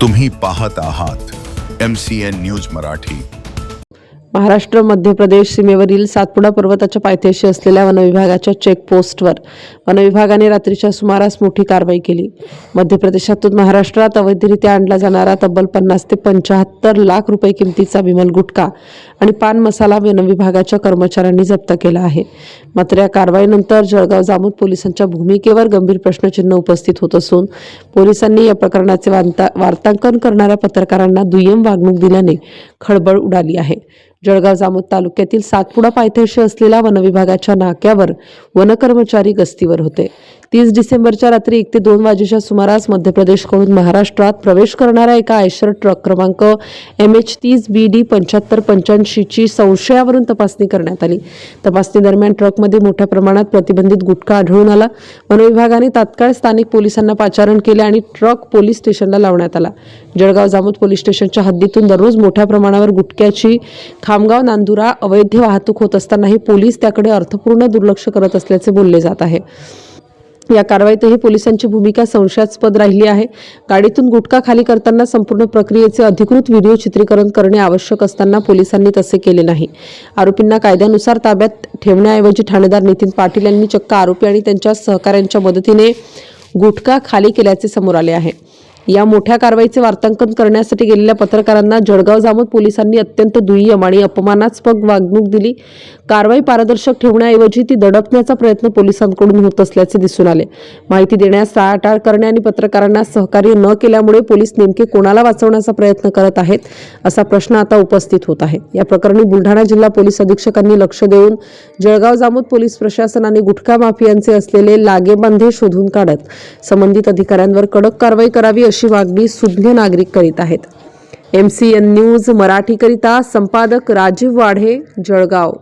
तुम्ही पाहत आहात MCN न्यूज मराठी। महाराष्ट्र मध्य प्रदेश सीमेवरील सातपुडा पर्वताच्या पायथ्याशी असलेल्या वनविभागाच्या चेकपोस्टवर वनविभागाने रात्रीच्या सुमारास मोठी कारवाई केली। मध्य प्रदेशातून महाराष्ट्रात अवैधरित्या आणला जाणारा तब्बल 50 ते 75 लाख रुपये किमतीचा विमल गुटखा आणि पान मसाला वनविभागाच्या कर्मचाऱ्यांनी जप्त केला आहे। मात्र या कारवाईनंतर जळगाव जामोद पोलिसांच्या भूमिकेवर गंभीर प्रश्नचिन्ह उपस्थित होत असून पोलिसांनी या प्रकरणाचे वार्तांकन करणाऱ्या पत्रकारांना दुय्यम वागणूक दिल्याने खळबळ उडाली आहे। जळगाव जामोद तालुक्यातील सातपुडा पायथ्याशी असलेल्या वनविभागाच्या नाक्यावर वनकर्मचारी गस्तीवर होते। 30 डिसेंबरच्या रात्री 1 ते 2 वाजेच्या सुमारास मध्य प्रदेशकडून महाराष्ट्रात प्रवेश करणाऱ्या एका आयशर ट्रक क्रमांक MH30BD 7585 ची संशयावरून तपासणी करण्यात आली। तपासणी दरम्यान ट्रकमध्ये मोठ्या प्रमाणात प्रतिबंधित गुटखा आढळून आला। वनविभागाने तात्काळ स्थानिक पोलिसांना पाचारण केले आणि ट्रक पोलीस स्टेशनला लावण्यात आला। जळगाव जामोद पोलीस स्टेशनच्या हद्दीतून दररोज मोठ्या प्रमाणावर गुटख्याची खामगाव नांदुरा अवैध वाहतूक होत असतानाही पोलीस त्याकडे अर्थपूर्ण दुर्लक्ष करत असल्याचे बोलले जात आहे। या कारवाईतही पोलिसांची भूमिका संशयास्पद राहिली आहे। गाडीतून गुटखा खाली करताना संपूर्ण प्रक्रियेचे अधिकृत व्हिडिओ चित्रीकरण करणे आवश्यक असताना पोलिसांनी तसे केले नाही। आरोपींना कायद्यानुसार ताब्यात ठेवण्याऐवजी ठाणेदार नितीन पाटील यांनी चक्क आरोपी आणि त्यांच्या सहकाऱ्यांच्या मदतीने गुटखा खाली केल्याचे समोर आले आहे। या मोठ्या कारवाईचे वार्तांकन करण्यासाठी गेलेल्या पत्रकारांना जळगाव जामोद पोलिसांनी अत्यंत दुय्यम आणि अपमानास्पद वागणूक दिली। कारवाई पारदर्शक ठेवण्याऐवजी ती दडपण्याचा प्रयत्न पोलिसांकडून होत असल्याचे दिसून आले। माहिती देण्यास टाळाटाळ करणे आणि पत्रकारांना सहकार्य न केल्यामुळे पोलीस नेमके कोणाला वाचवण्याचा प्रयत्न करत आहेत असा प्रश्न आता उपस्थित होत आहे। या प्रकरणी बुलढाणा जिल्हा पोलीस अधीक्षकांनी लक्ष देऊन जळगाव जामोद पोलीस प्रशासनाने गुटखा माफियांचे असलेले लागेबांधे शोधून काढत संबंधित अधिकाऱ्यांवर कडक कारवाई करावी अशी मागणी सुज्ञ नागरिक करीत आहेत। MCN न्यूज मराठी करिता संपादक राजीव वाढे, जळगाव।